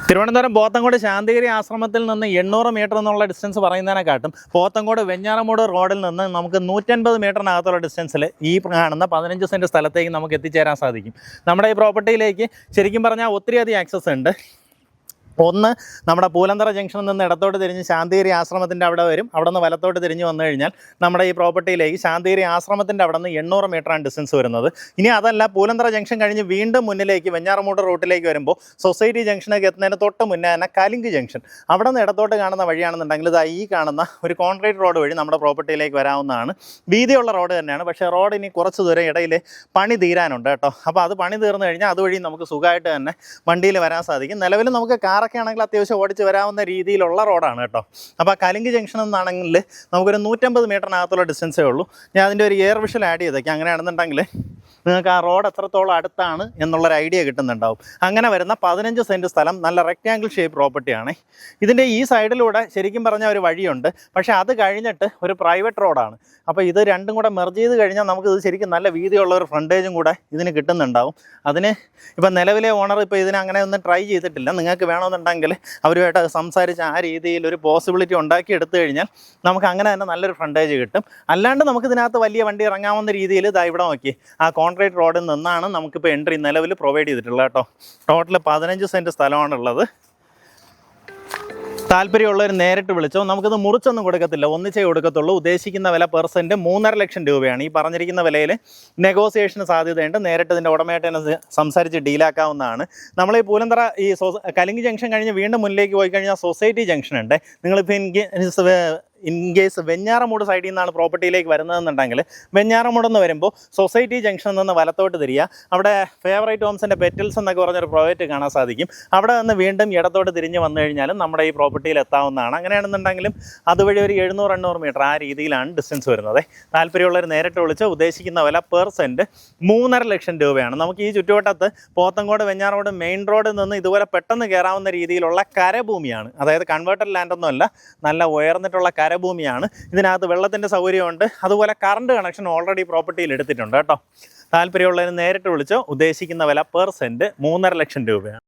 തിരുവനന്തപുരം പോത്തങ്കോട് ശാന്തിഗിരി ആശ്രമത്തിൽ നിന്ന് 800 മീറ്റർ എന്നുള്ള ഡിസ്റ്റൻസ് പറയുന്നതിനെക്കാട്ടും പോത്തങ്കോട് വെഞ്ഞാറമൂട് റോഡിൽ നിന്ന് നമുക്ക് 150 മീറ്ററിനകത്തുള്ള ഡിസ്റ്റൻസിൽ ഈ കാണുന്ന 15 സെൻറ്റ് സ്ഥലത്തേക്ക് നമുക്ക് എത്തിച്ചേരാൻ സാധിക്കും. നമ്മുടെ ഈ പ്രോപ്പർട്ടിയിലേക്ക് ശരിക്കും പറഞ്ഞാൽ ഒത്തിരിയധികം ആക്സസ് ഉണ്ട്. ഒന്ന്, നമ്മുടെ പൂലന്തറ ജംഗ്ഷനിൽ നിന്ന് ഇടത്തോട്ട് തിരിഞ്ഞ് ശാന്തിഗിരി ആശ്രമത്തിൻ്റെ അവിടെ വരും. അവിടെ നിന്ന് വലത്തോട്ട് തിരിഞ്ഞ് വന്നു കഴിഞ്ഞാൽ നമ്മുടെ ഈ പ്രോപ്പർട്ടിയിലേക്ക് ശാന്തിഗിരി ആശ്രമത്തിൻ്റെ അവിടെ നിന്ന് 800 മീറ്ററാണ് ഡിസ്റ്റൻസ് വരുന്നത്. ഇനി അതല്ല, പൂലന്തറ ജംഗ്ഷൻ കഴിഞ്ഞ് വീണ്ടും മുന്നിലേക്ക് വെഞ്ഞാറമൂട് റൂട്ടിലേക്ക് വരുമ്പോൾ സൊസൈറ്റി ജംഗ്ഷനൊക്കെ എത്തുന്നതിന് തൊട്ട് മുന്നേ തന്നെ കലിങ്ക് ജംഗ്ഷൻ, അവിടെ നിന്ന് ഇടത്തോട്ട് കാണുന്ന വഴിയാണെന്നുണ്ടെങ്കിൽ ഇതാ ഈ കാണുന്ന ഒരു കോൺക്രീറ്റ് റോഡ് വഴി നമ്മുടെ പ്രോപ്പർട്ടിയിലേക്ക് വരാവുന്നതാണ്. വീതിയുള്ള റോഡ് തന്നെയാണ്, പക്ഷേ റോഡ് ഇനി കുറച്ച് ദൂരം ഇടയിൽ പണി തീരാനുണ്ട് കേട്ടോ. അപ്പോൾ അത് പണി തീർന്നു കഴിഞ്ഞാൽ അതുവഴി നമുക്ക് സുഖമായിട്ട് തന്നെ വണ്ടിയിൽ വരാൻ സാധിക്കും. നിലവിൽ നമുക്ക് കാറൊക്കെ ആണെങ്കിൽ അത്യാവശ്യം ഓടിച്ച് വരാവുന്ന രീതിയിലുള്ള റോഡാണ് കേട്ടോ. അപ്പോൾ കലിങ്ക് ജംഗ്ഷൻ എന്നാണെങ്കിൽ നമുക്കൊരു 150 മീറ്ററിനകത്തുള്ള ഡിസ്റ്റൻസേ ഉള്ളൂ. ഞാൻ അതിൻ്റെ ഒരു എയർ വിഷ്വൽ ആഡ് ചെയ്തേക്കാം. അങ്ങനെയാണെന്നുണ്ടെങ്കിൽ നിങ്ങൾക്ക് ആ റോഡ് എത്രത്തോളം അടുത്താണ് എന്നുള്ളൊരു ഐഡിയ കിട്ടുന്നുണ്ടാവും. അങ്ങനെ വരുന്ന 15 സെൻറ്റ് സ്ഥലം നല്ല റെക്റ്റാങ്കിൾ ഷേപ്പ് പ്രോപ്പർട്ടിയാണ്. ഇതിൻ്റെ ഈ സൈഡിലൂടെ ശരിക്കും പറഞ്ഞാൽ ഒരു വഴിയുണ്ട്, പക്ഷേ അത് കഴിഞ്ഞിട്ട് ഒരു പ്രൈവറ്റ് റോഡാണ്. അപ്പോൾ ഇത് രണ്ടും കൂടെ മെർജ് ചെയ്ത് കഴിഞ്ഞാൽ നമുക്കിത് ശരിക്കും നല്ല വീതിയുള്ള ഒരു ഫ്രണ്ടേജും കൂടെ ഇതിന് കിട്ടുന്നുണ്ടാവും. അതിന് ഇപ്പം നിലവിലെ ഓണർ ഇപ്പോൾ ഇതിന് അങ്ങനെ ഒന്നും ട്രൈ ചെയ്തിട്ടില്ല. നിങ്ങൾക്ക് വേണമെന്നുണ്ടെങ്കിൽ അവരുമായിട്ട് സംസാരിച്ച് ആ രീതിയിൽ ഒരു പോസിബിലിറ്റി ഉണ്ടാക്കി എടുത്തു കഴിഞ്ഞാൽ നമുക്ക് അങ്ങനെ തന്നെ നല്ലൊരു ഫ്രണ്ടേജ് കിട്ടും. അല്ലാണ്ട് നമുക്കിതിനകത്ത് വലിയ വണ്ടി ഇറങ്ങാവുന്ന രീതിയിൽ ഇതാ ഇവിടെ നോക്കി ആ കോൺക്രീറ്റ് റോഡിൽ നിന്നാണ് നമുക്കിപ്പോൾ എൻട്രി നിലവിൽ പ്രൊവൈഡ് ചെയ്തിട്ടുള്ളത് കേട്ടോ. ടോട്ടൽ 15 സെൻറ്റ് സ്ഥലമാണുള്ളത്. താല്പര്യമുള്ളവർ നേരിട്ട് വിളിച്ചോ. നമുക്കിത് മുറിച്ചൊന്നും കൊടുക്കത്തില്ല, ഒന്നിച്ചേ കൊടുക്കത്തുള്ളൂ. ഉദ്ദേശിക്കുന്ന വില പെർ സെൻറ്റ് 3.5 ലക്ഷം രൂപയാണ്. ഈ പറഞ്ഞിരിക്കുന്ന വിലയിൽ നെഗോസിയേഷന് സാധ്യതയുണ്ട്. നേരിട്ട് ഇതിൻ്റെ ഉടമയായിട്ട് തന്നെ സംസാരിച്ച് ഡീലാക്കാവുന്നതാണ്. നമ്മൾ ഈ പൂലന്തറ ഈ കലിങ്ക് ജംഗ്ഷൻ കഴിഞ്ഞ് വീണ്ടും മുന്നിലേക്ക് പോയി കഴിഞ്ഞാൽ സൊസൈറ്റി ജംഗ്ഷൻ ഉണ്ട്. നിങ്ങളിപ്പോൾ ഇൻ കേസ് വെഞ്ഞാറമൂട് സൈഡിൽ നിന്നാണ് പ്രോപ്പർട്ടിയിലേക്ക് വരുന്നതെന്നുണ്ടെങ്കിൽ വെഞ്ഞാറമൂട് നിന്ന് വരുമ്പോൾ സൊസൈറ്റി ജംഗ്ഷനിൽ നിന്ന് വലത്തോട്ട് തിരിയുക. അവിടെ ഫേവറേറ്റ് ഹോംസിൻ്റെ പെറ്റൽസ് എന്നൊക്കെ പറഞ്ഞൊരു പ്രോജക്റ്റ് കാണാൻ സാധിക്കും. അവിടെ നിന്ന് വീണ്ടും ഇടത്തോട്ട് തിരിഞ്ഞ് വന്നു കഴിഞ്ഞാലും നമ്മുടെ ഈ പ്രോപ്പർട്ടിയിൽ എത്താവുന്നതാണ്. അങ്ങനെയാണെന്നുണ്ടെങ്കിലും അതുവഴി ഒരു 700-800 മീറ്റർ ആ രീതിയിലാണ് ഡിസ്റ്റൻസ് വരുന്നത്. താല്പര്യമുള്ളവർ നേരിട്ട് വിളിച്ച് ഉദ്ദേശിക്കുന്ന വില പെർ സെൻറ്റ് 3.5 ലക്ഷം രൂപയാണ്. നമുക്ക് ഈ ചുറ്റുവട്ടത്ത് പോത്തങ്കോട് വെഞ്ഞാറമൂട് മെയിൻ റോഡിൽ നിന്ന് ഇതുപോലെ പെട്ടെന്ന് കയറാവുന്ന രീതിയിലുള്ള കരഭൂമിയാണ്. അതായത് കൺവേർട്ടഡ് ലാൻഡൊന്നുമല്ല, നല്ല ഉയർന്നിട്ടുള്ള കരഭൂമിയാണ്. ഇതിനകത്ത് വെള്ളത്തിൻ്റെ സൗകര്യമുണ്ട്. അതുപോലെ കറണ്ട് കണക്ഷൻ ഓൾറെഡി പ്രോപ്പർട്ടിയിൽ എടുത്തിട്ടുണ്ട് കേട്ടോ. താല്പര്യമുള്ളതിന് നേരിട്ട് വിളിച്ചോ. ഉദ്ദേശിക്കുന്ന വില പെർ സെൻറ്റ് 3.5 ലക്ഷം രൂപയാണ്.